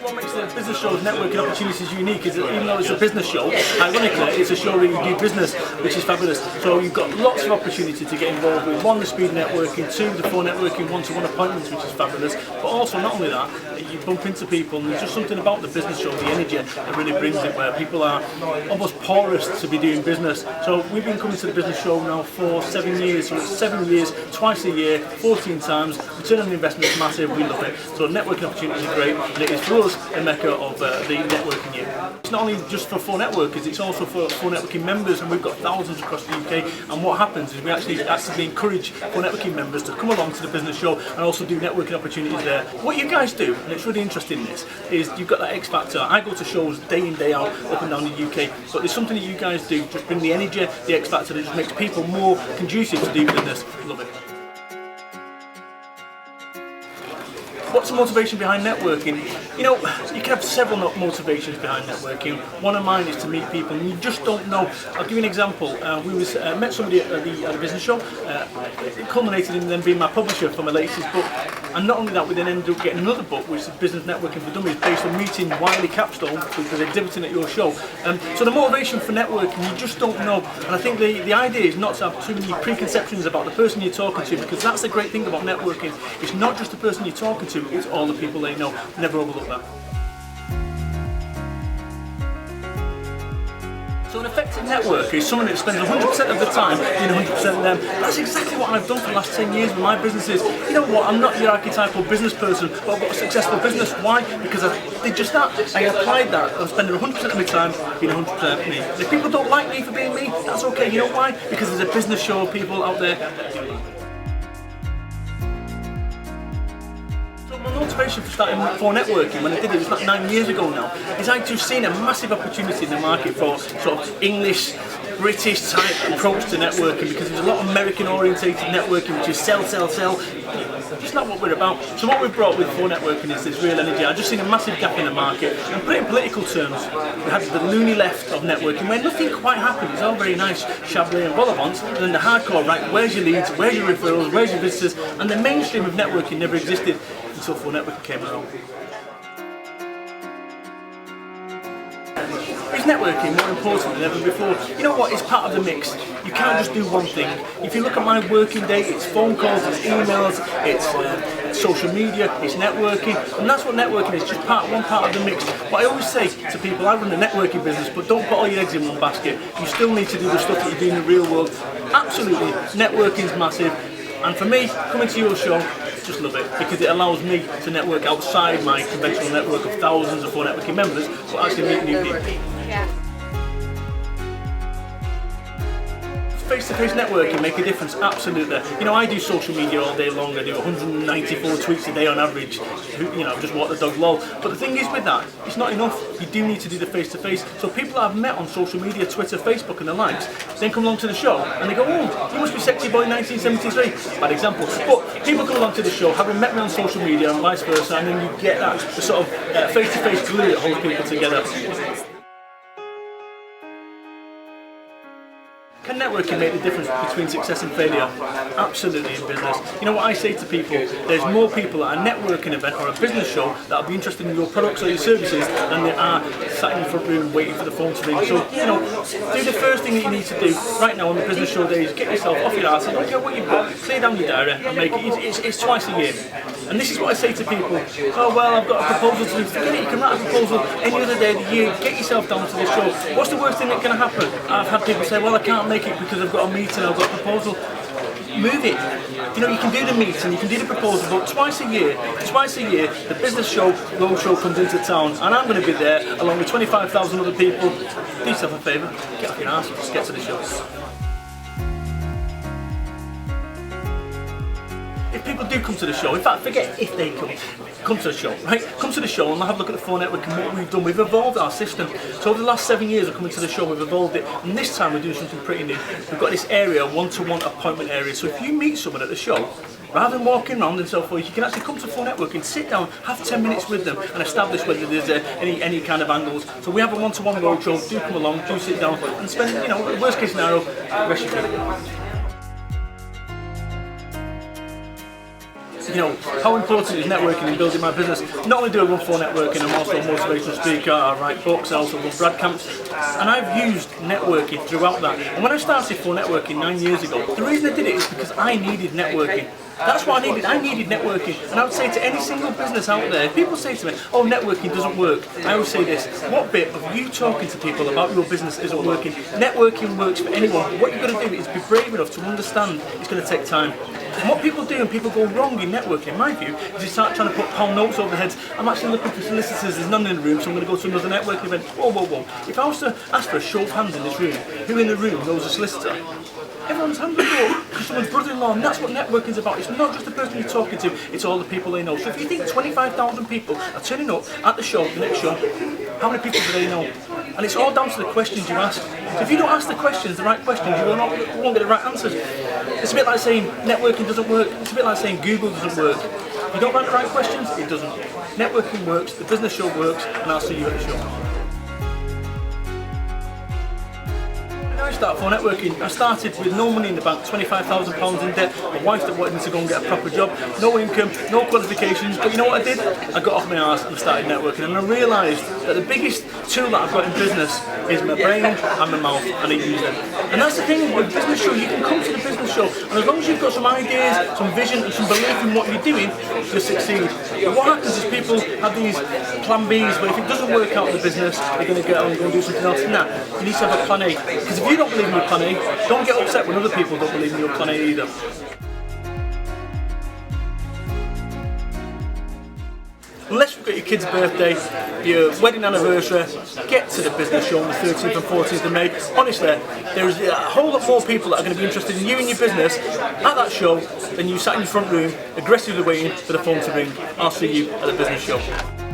what makes the business show's networking opportunities unique is that even though it's a business show, ironically, it's a show where you do business, which is fabulous. So you've got lots of opportunity to get involved with. One, the speed networking, two, the phone networking, one-to-one appointments, which is fabulous. But also, not only that, you bump into people, and there's just something about the business show, the energy that really brings it, where people are almost porous to be doing business. So we've been coming to the business show now for 7 years, so it's 7 years, twice a year, 14 times. Return on investment is massive, we love it. So networking opportunities are great, and it is for us the mecca of the networking year. It's not only just for phone networkers, it's also for phone networking members, and we've got thousands across the UK. And what happens is we actually actively encourage phone networking members to come along to the business show and also do networking opportunities there. What you guys do, and it's really interesting this, is you've got that X factor. I go to shows day in, day out, up and down the UK, but there's something that you guys do, just bring the energy, the X factor that just makes people more conducive to do business. Love it. What's the motivation behind networking? You know, you can have several motivations behind networking. One of mine is to meet people, and you just don't know. I'll give you an example. We met somebody at the business show. It culminated in them being my publisher for my latest book. And not only that, we then ended up getting another book, which is Business Networking for Dummies, based on meeting Wiley Capstone, who was exhibiting at your show. So the motivation for networking, you just don't know. And I think the idea is not to have too many preconceptions about the person you're talking to, because that's the great thing about networking. It's not just the person you're talking to, it's all the people they know. Never overlook that. So an effective networker is someone that spends 100% of the time doing 100% of them. That's exactly what I've done for the last 10 years with my businesses. You know what, I'm not your archetypal business person, but I've got a successful business. Why? Because I did just that. I applied that. I'm spending 100% of my time being 100% me. If people don't like me for being me, that's okay. You know why? Because there's a business show of people out there that do that. My motivation for starting phone networking, when I did it was like 9 years ago now, is I'd just seen a massive opportunity in the market for sort of English, British type approach to networking, because there's a lot of American orientated networking, which is sell, sell, sell. It's not what we're about. So what we've brought with phone networking is this real energy. I've just seen a massive gap in the market, and put it in political terms, we had the loony left of networking where nothing quite happened. It's all very nice, Chablis and Bolivants, and then the hardcore, right, where's your leads, where's your referrals, where's your visitors, and the mainstream of networking never existed until phone networking came along. Is networking more important than ever before? You know what, it's part of the mix. You can't just do one thing. If you look at my working day, it's phone calls, it's emails, it's social media, it's networking, and that's what networking is, just one part of the mix. But I always say to people, I run a networking business, but don't put all your eggs in one basket. You still need to do the stuff that you do in the real world. Absolutely, networking is massive. And for me, coming to your show, just love it, because it allows me to network outside my conventional network of thousands of phone networking members, but actually meet new people. Yeah. Face-to-face networking make a difference, absolutely. You know, I do social media all day long. I do 194 tweets a day on average. You know, just walk the dog, lol. But the thing is with that, it's not enough. You do need to do the face-to-face. So people that I've met on social media, Twitter, Facebook and the likes, then come along to the show and they go, oh, you must be Sexy Boy 1973. Bad example. But people come along to the show, having met me on social media and vice versa, and then you get that the sort of face-to-face glue that holds people together. Can networking make the difference between success and failure? Absolutely, in business. You know what I say to people, there's more people at a networking event or a business show that will be interested in your products or your services than there are sat in the front room waiting for the phone to ring. So, you know, do the first thing that you need to do right now on the business show days, get yourself off your arse, and don't care what you've got, clear down your diary and make it, it's twice a year. And this is what I say to people, oh well, I've got a proposal to do, forget it, you can write a proposal any other day of the year, get yourself down to this show. What's the worst thing that can happen? I've had people say, well, I can't make it because I've got a meeting, I've got a proposal. Move it. You know, you can do the meeting, you can do the proposal, but twice a year, the business show, roadshow comes into town, and I'm going to be there along with 25,000 other people. Do yourself a favour, get off your arse, just get to the show. If people do come to the show, in fact, forget if they come to the show, right? Come to the show and have a look at the phone network and what we've done. We've evolved our system. So over the last 7 years of coming to the show, we've evolved it. And this time we're doing something pretty new. We've got this area, one-to-one appointment area. So if you meet someone at the show, rather than walking around and so forth, you can actually come to phone networking, sit down, have 10 minutes with them and establish whether there's any kind of angles. So we have a one-to-one roadshow, do come along, do sit down and spend, you know, worst case scenario, rest your feet. you know, how important is networking in building my business? Not only do I run for networking, I'm also a motivational speaker, I write books, I also run Brad camps, and I've used networking throughout that. And when I started for networking 9 years ago, the reason I did it is because I needed networking. That's what I needed. I needed networking. And I would say to any single business out there, if people say to me, oh, networking doesn't work, I always say this, what bit of you talking to people about your business isn't working? Networking works for anyone. What you've got to do is be brave enough to understand it's going to take time. And what people do and people go wrong in networking, in my view, is they start trying to put pound notes over their heads. I'm actually looking for solicitors, there's none in the room, so I'm going to go to another networking event. Whoa, whoa, whoa. If I was to ask for a show of hands in this room, who in the room knows a solicitor? Everyone's hands would go up because someone's brother-in-law, and that's what networking is about. It's not just the person you're talking to, it's all the people they know. So if you think 25,000 people are turning up at the show, the next show, how many people do they know? And it's all down to the questions you ask. So if you don't ask the questions, the right questions, you won't get the right answers. It's a bit like saying networking doesn't work. It's a bit like saying Google doesn't work. If you don't ask the right questions, it doesn't. Networking works, the business show works, and I'll see you at the show. When I started for networking, I started with no money in the bank, £25,000 in debt, my wife that wanted me to go and get a proper job, no income, no qualifications, but you know what I did? I got off my arse and started networking, and I realised that the biggest tool that I've got in business is my brain and my mouth, and I use them. And that's the thing with business show, you can come to the business show, and as long as you've got some ideas, some vision and some belief in what you're doing, you'll succeed. But what happens is people have these plan Bs, where if it doesn't work out in the business, they're going to get on and go and do something else. Nah, you need to have a plan A, because if you don't believe in your plan A, don't get upset when other people don't believe in your plan A either. Unless you've got your kid's birthday, your wedding anniversary, get to the business show on the 13th and 14th of May. Honestly, there is a whole lot more people that are going to be interested in you and your business at that show than you sat in your front room aggressively waiting for the phone to ring. I'll see you at the business show.